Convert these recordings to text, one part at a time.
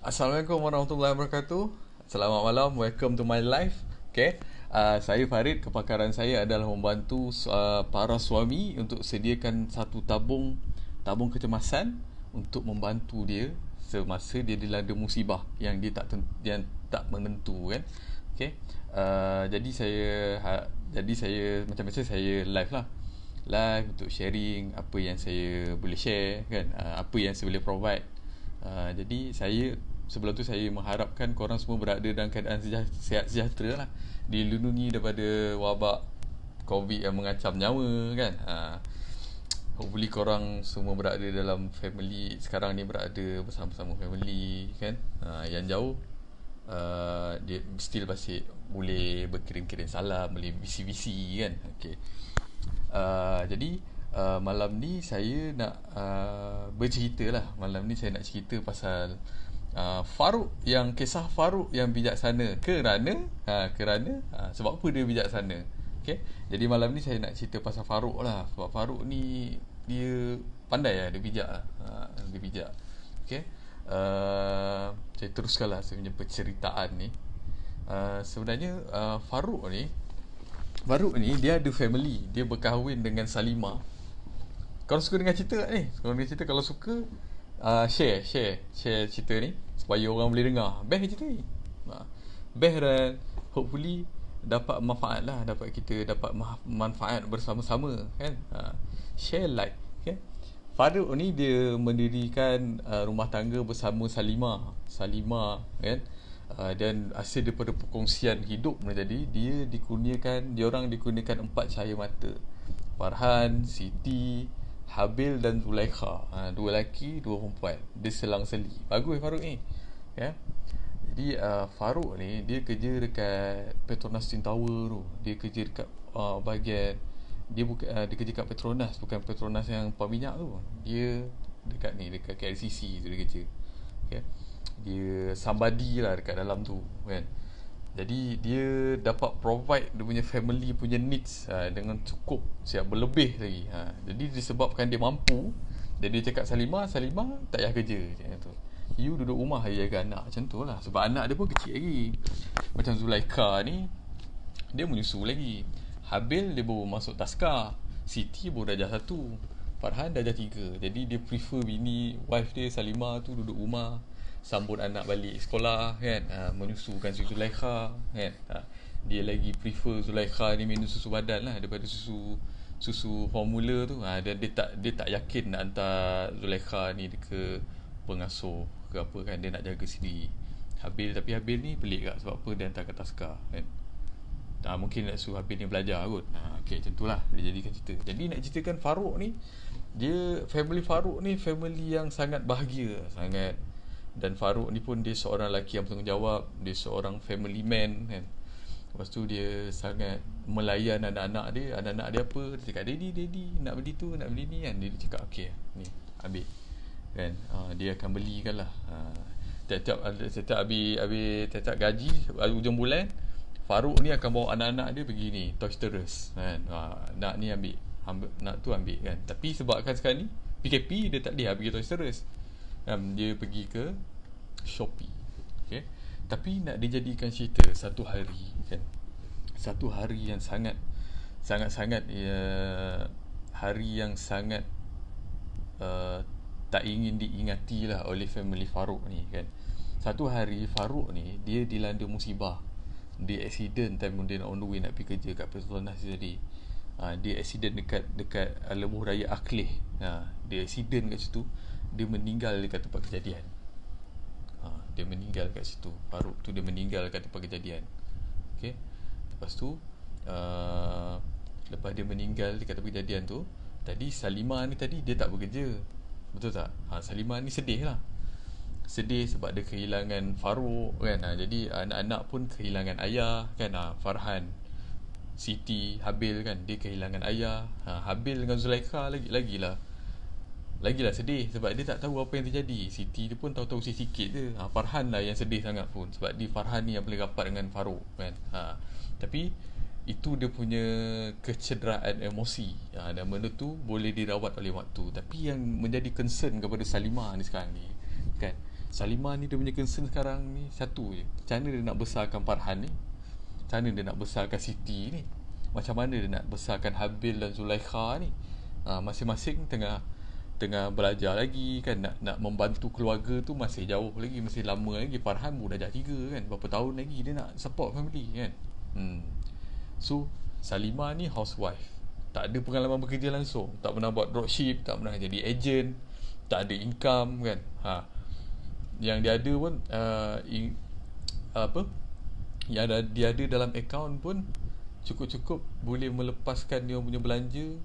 Assalamualaikum warahmatullahi wabarakatuh. Selamat malam. Welcome to my life. Okay. Saya Farid. Kepakaran saya adalah membantu para suami untuk sediakan satu tabung kecemasan untuk membantu dia semasa dia dilanda musibah yang tak menentu kan. Okay. Jadi saya macam biasa saya live lah. Live untuk sharing apa yang saya boleh share kan. Apa yang saya boleh provide. Jadi saya sebelum tu saya mengharapkan korang semua berada dalam keadaan sihat sejahtera lah, dilindungi daripada wabak COVID yang mengancam nyawa kan. Hopefully korang semua berada dalam family sekarang ni, berada bersama-sama family kan. Yang jauh dia still masih boleh berkirim-kirim salam, boleh bisi-bisi kan. Okay. Jadi malam ni saya nak bercerita lah. Malam ni saya nak cerita pasal kisah Faruk yang bijaksana. Kerana sebab apa dia bijaksana. Okay. Jadi malam ni saya nak cerita pasal Faruk lah. Sebab Faruk ni dia pandai lah, dia bijak lah. Dia bijak. Okay. Saya teruskan lah saya punya penceritaan ni. Sebenarnya Faruk ni dia ada family. Dia berkahwin dengan Salimah. Kalau suka dengar cerita tak ni? Kalau dengar cerita, kalau suka share cerita ni supaya orang boleh dengar. Best cerita ni. Best dan hopefully dapat manfaat lah. Kita dapat manfaat bersama-sama kan. Share, like okay? Faruk ni dia mendirikan rumah tangga bersama Salimah kan. Dan hasil daripada perkongsian hidup ni tadi, diorang dikurniakan 4 cahaya mata. Farhan, Siti, Habil dan Zulaikha. 2 lelaki, 2 perempuan. Dia selang-seli. Bagus Faruk ni. Ya. Jadi Faruk ni dia kerja dekat Petronas Twin Tower tu. Dia kerja dekat bahagian dia kerja kat Petronas, bukan Petronas yang pam minyak tu. Dia dekat KLCC tu dia kerja. Okay. Dia somebody lah dekat dalam tu kan. Jadi dia dapat provide dia punya family punya needs dengan cukup, siap berlebih lagi. Jadi disebabkan dia mampu, dan dia cakap Salimah tak payah kerja macam tu. You duduk rumah je jaga anak, macam tu lah. Sebab anak dia pun kecil lagi. Macam Zulaikha ni, dia menyusu lagi. Habil dia baru masuk taska. Siti baru darjah 1. Farhan darjah 3. Jadi dia prefer wife dia Salimah tu duduk rumah, sambut anak balik sekolah kan. Menyusukan si Zulaikha kan. Dia lagi prefer Zulaikha ni minum susu badan lah daripada susu formula tu. Dan dia tak yakin nak hantar Zulaikha ni ke pengasuh ke apa kan. Dia nak jaga sendiri. Tapi Habil ni pelik kat sebab apa dia hantar ke taska kan. Mungkin nak suruh Habil ni belajar kot. Okay, macam tu lah dia jadikan cerita. Jadi nak ceritakan Faruk ni, family Faruk ni family yang sangat bahagia sangat. Dan Faruk ni pun dia seorang lelaki yang bertanggungjawab. Dia seorang family man kan. Lepas tu dia sangat melayan anak-anak dia. Anak-anak dia apa, dia cakap daddy nak beli tu, nak beli ni kan. Dia cakap okay ni ambil kan. Dia akan belikan lah. Setiap gaji ujung bulan, Faruk ni akan bawa anak-anak dia pergi ni Toys R Us kan. Nak ni ambil, nak tu ambil kan. Tapi sebabkan sekarang ni PKP, dia tak boleh pergi Toys R Us. Dia pergi ke Shopee. Okay. Tapi nak dijadikan cerita satu hari kan. Satu hari yang sangat hari yang sangat tak ingin diingati lah oleh family Faruk ni kan. Satu hari Faruk ni dia dilanda musibah. Dia accident time dia nak on the way nak pergi kerja kat Petronas tadi. Dia accident dekat lebuh raya Akleh. Dia accident kat situ. Dia meninggal dekat tempat kejadian. Dia meninggal kat situ. Faruk tu dia meninggal kat tempat kejadian. Okay. Lepas tu lepas dia meninggal dekat tempat kejadian tu, tadi Salimah ni tadi dia tak bekerja. Betul tak? Salimah ni sedih lah. Sedih sebab dia kehilangan Faruk kan. Jadi anak-anak pun kehilangan ayah kan. Farhan, Siti, Habil kan, dia kehilangan ayah. Habil dengan Zulaikha lagilah sedih sebab dia tak tahu apa yang terjadi. Siti dia pun tahu-tahu sikit je. Farhan lah yang sedih sangat pun sebab Farhan ni yang paling rapat dengan Faruk kan. Tapi itu dia punya kecederaan emosi. Dan benda tu boleh dirawat oleh waktu. Tapi yang menjadi concern kepada Salimah ni sekarang ni kan, Salimah ni dia punya concern sekarang ni satu je, macam mana dia nak besarkan Farhan ni, macam mana dia nak besarkan Siti ni, macam mana dia nak besarkan Habil dan Zulaikha ni. Masing-masing tengah belajar lagi kan, nak membantu keluarga tu masih jauh lagi, masih lama lagi. Farhan pun dah dah 3 kan, berapa tahun lagi dia nak support family kan. So Salimah ni housewife, tak ada pengalaman bekerja langsung, tak pernah buat dropship, tak pernah jadi agent, tak ada income kan. Yang dia ada pun yang dia ada dalam akaun pun cukup-cukup boleh melepaskan dia punya belanja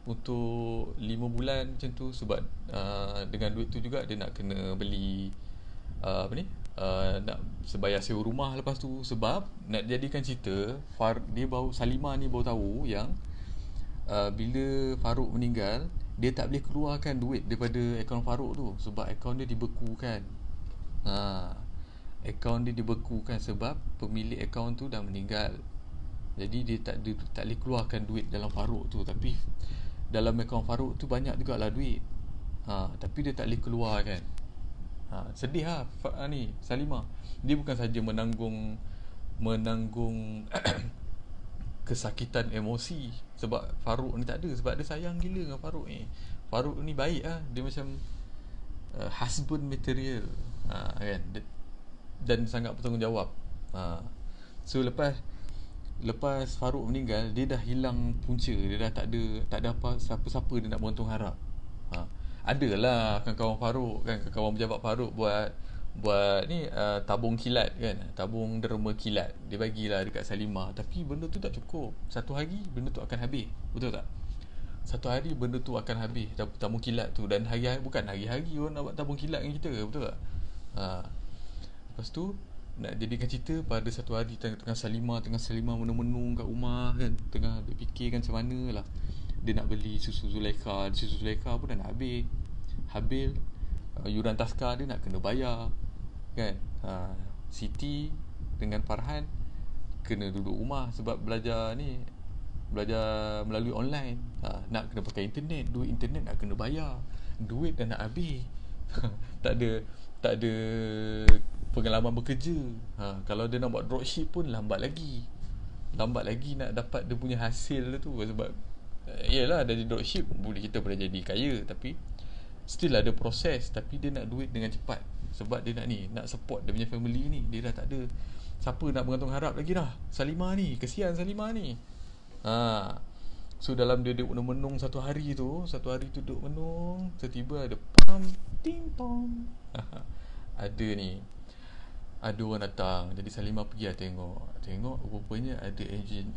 untuk 5 bulan macam tu. Sebab dengan duit tu juga dia nak kena beli nak sebayar sewa rumah lepas tu. Sebab nak jadikan cerita, Salimah ni baru tahu yang bila Farouk meninggal, dia tak boleh keluarkan duit daripada akaun Farouk tu, sebab akaun dia dibekukan. Akaun dia dibekukan sebab pemilik akaun tu dah meninggal. Jadi dia tak boleh keluarkan duit dalam Farouk tu. Tapi dalam akaun Farouk tu banyak jugalah duit, tapi dia tak boleh keluarkan. Sedih lah ni Salimah. Dia bukan saja menanggung kesakitan emosi sebab Farouk ni tak ada, sebab dia sayang gila dengan Farouk ni. Farouk ni baik lah, dia macam husband material kan, dan sangat bertanggungjawab. So lepas Farouk meninggal, dia dah hilang punca, dia dah tak ada apa siapa-siapa dia nak bergantung harap. Adalah kawan-kawan Farouk kan, kawan pejabat Farouk buat ni tabung kilat kan, tabung derma kilat, dia bagilah dekat Salimah. Tapi benda tu tak cukup. Satu hari benda tu akan habis, betul tak? Satu hari benda tu akan habis, tabung kilat tu. Dan bukan hari-hari orang nak buat tabung kilat dengan kita, betul tak? Lepas tu nak jadikan cerita, pada satu hari tengah Salimah menung-menung kat rumah kan, tengah dia fikirkan macam mana lah dia nak beli susu Zulaikha. Susu Zulaikha pun dah nak habis. Habil yuran taska dia nak kena bayar kan. Siti dengan Farhan kena duduk rumah sebab belajar melalui online. Nak kena pakai internet, duit internet nak kena bayar, duit dah nak habis. tak ada pengalaman bekerja. Kalau dia nak buat dropship pun lambat lagi nak dapat dia punya hasil tu. Sebab yelah, dari dropship kita boleh jadi kaya, tapi still ada proses. Tapi dia nak duit dengan cepat sebab dia nak support dia punya family ni. Dia dah tak ada siapa nak bergantung harap lagi dah. Salimah ni, kesian Salimah ni. So dalam dia duduk menung satu hari tu duduk menung, tiba-tiba ada pam ting pom. Ada orang datang. Jadi Salimah pergi lah tengok rupanya ada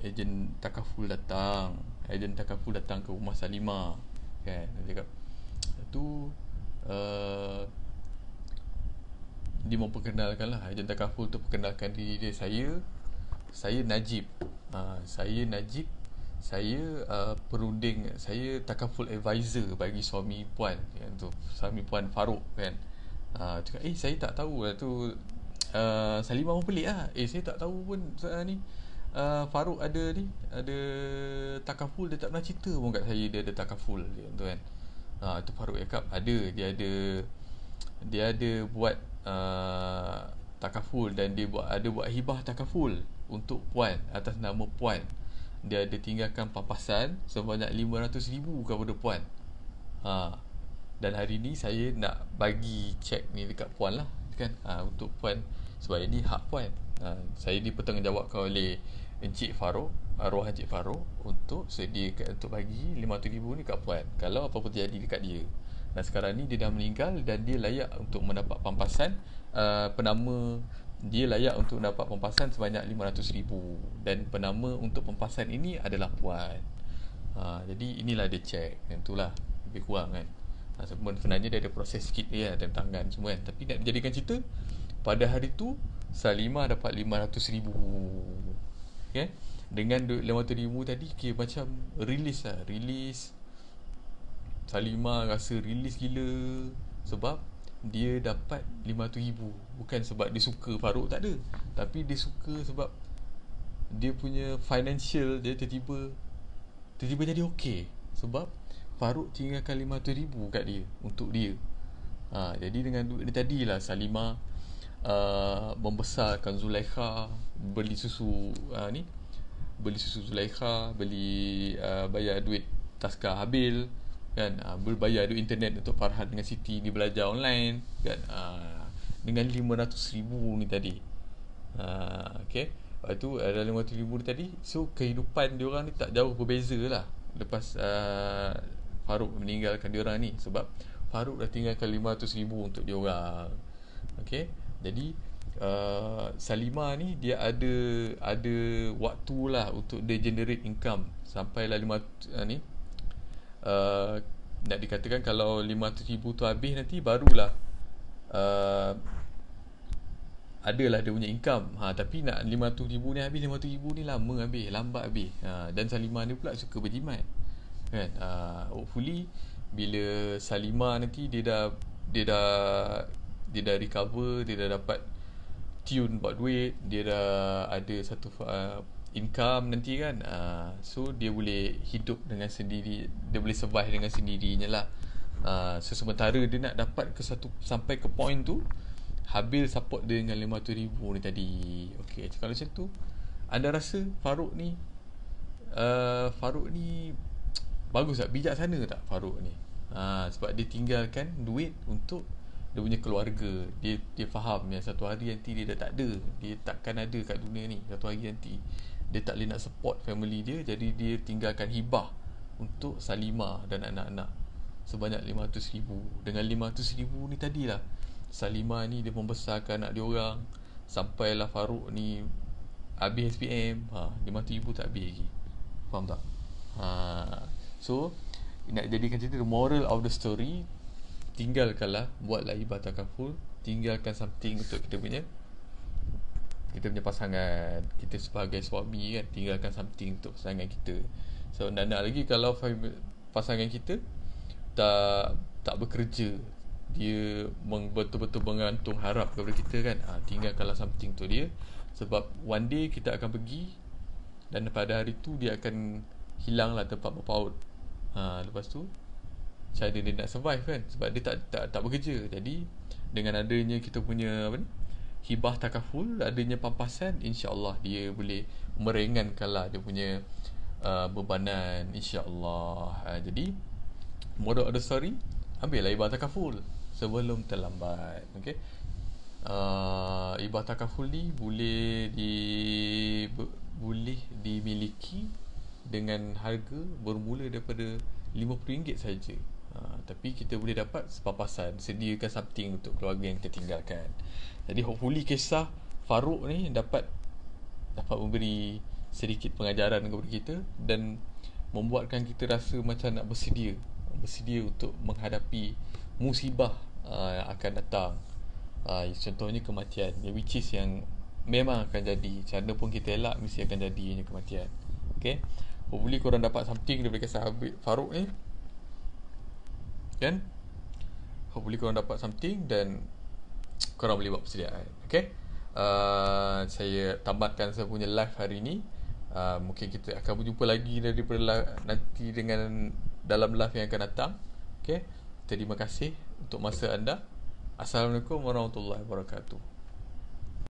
ejen takaful datang. Ejen takaful datang ke rumah Salimah kan. Dia cakap tu dia mau perkenalkan lah, ejen takaful tu perkenalkan diri dia. Saya Najib. Saya perunding, saya takaful advisor bagi suami puan kan tu, suami puan Farouk kan. Cakap saya tak tahu lah tu. Salimah pun pelik lah. Saya tak tahu pun ni Farouk ada takaful. Dia tak pernah cerita pun kat saya dia ada takaful dia tu kan. Itu Farouk cakap dia ada buat takaful, dan dia ada buat hibah takaful untuk puan atas nama puan. Dia ada tinggalkan pampasan sebanyak 500,000 kepada puan. Dan hari ni saya nak bagi cek ni dekat puan lah kan, untuk puan, sebab ini hak puan. Saya dipertanggungjawabkan oleh Encik Farouk, arwah Encik Farouk, untuk sediakan, untuk bagi 500,000 ni kat puan kalau apa-apa terjadi dekat dia. Dan sekarang ni dia dah meninggal dan dia layak untuk mendapat pampasan penama. Dia layak untuk dapat pampasan sebanyak 500,000, dan penama untuk pampasan ini adalah puan. Jadi inilah dia cek, dan itulah lebih kurang kan. Sebenarnya dia ada proses sikit dia dan tangan semua kan. Tapi nak dijadikan cerita, pada hari tu Salimah dapat 500,000 okay? Dengan 500,000 tadi macam release. Salimah rasa release gila sebab dia dapat 500,000. Bukan sebab dia suka Farouk, tak ada, tapi dia suka sebab dia punya financial dia tiba-tiba jadi okey. Sebab Farouk tinggalkan 500,000 kat dia untuk dia. Jadi dengan duit ni tadilah Salimah membesarkan Zulaikha, beli susu beli susu Zulaikha, bayar duit Taska Habil kan, berbayar duit internet untuk Farhan dengan Siti dia belajar online kan, dengan 500,000 ni tadi. Okay. Lepas tu ada 500,000 ni tadi. So kehidupan diorang ni tak jauh berbeza lah lepas Farouk meninggalkan diorang ni, sebab Farouk dah tinggalkan 500,000 untuk diorang. Okay. Jadi Salimah ni dia ada waktu lah untuk dia generate income sampailah 5 ni nak dikatakan kalau 500,000 tu habis nanti barulah adalah dia punya income. Tapi nak 500,000 ni habis, 500,000 ni lama habis, lambat habis. Dan Salimah ni pula suka berjimat kan. Hopefully bila Salimah nanti dia dah recover, dia dah dapat tune buat duit, dia dah ada satu income nanti kan, so dia boleh hidup dengan sendiri, dia boleh survive dengan sendirinya lah. So sementara dia nak dapat sampai ke point tu, Habil support dia dengan 500,000 ni tadi. Okay, kalau macam tu anda rasa Farouk ni bagus tak? Bijaksana tak Farouk ni? Sebab dia tinggalkan duit untuk dia punya keluarga. Dia faham yang satu hari nanti dia dah tak ada, dia takkan ada kat dunia ni. Satu hari nanti dia tak boleh nak support family dia, jadi dia tinggalkan hibah untuk Salimah dan anak-anak sebanyak 500,000. Dengan 500,000 ni tadilah Salimah ni dia membesarkan anak dia orang sampailah Farouk ni habis SPM. 500,000 tak habis lagi. Faham tak? So nak jadikan cerita, the moral of the story, tinggalkanlah, buatlah ibah takaful, tinggalkan something untuk kita punya pasangan. Kita sebagai suami kan, tinggalkan something untuk pasangan kita. So nak lagi kalau pasangan kita tak bekerja, dia betul-betul mengantung harap kepada kita kan, tinggalkanlah something tu dia. Sebab one day kita akan pergi, dan pada hari tu dia akan hilanglah tempat berpaut. Lepas tu cara dia nak survive kan, sebab dia tak bekerja. Jadi dengan adanya kita punya hibah takaful, adanya pampasan, insya-Allah dia boleh meringankanlah dia punya bebanan, insya-Allah. Jadi moral of the story, ambillah hibah takaful sebelum terlambat. Okay. Hibah takaful ni boleh dimiliki dengan harga bermula daripada RM50 saja. Tapi kita boleh dapat sepapasan, sediakan something untuk keluarga yang kita tinggalkan. Jadi hopefully kisah Farouk ni dapat memberi sedikit pengajaran kepada kita dan membuatkan kita rasa macam nak bersedia untuk menghadapi musibah yang akan datang. Contohnya kematian, which is yang memang akan jadi. Cara pun kita elak, mesti akan jadinya kematian. Okay. Hopefully korang dapat something daripada kisah Farouk ni kan. Hopefully korang dapat something dan korang boleh buat persediaan. Okay. Saya tamatkan saya punya live hari ni. Mungkin kita akan berjumpa lagi daripada nanti dengan dalam live yang akan datang. Okay. Terima kasih untuk masa anda. Assalamualaikum warahmatullahi wabarakatuh.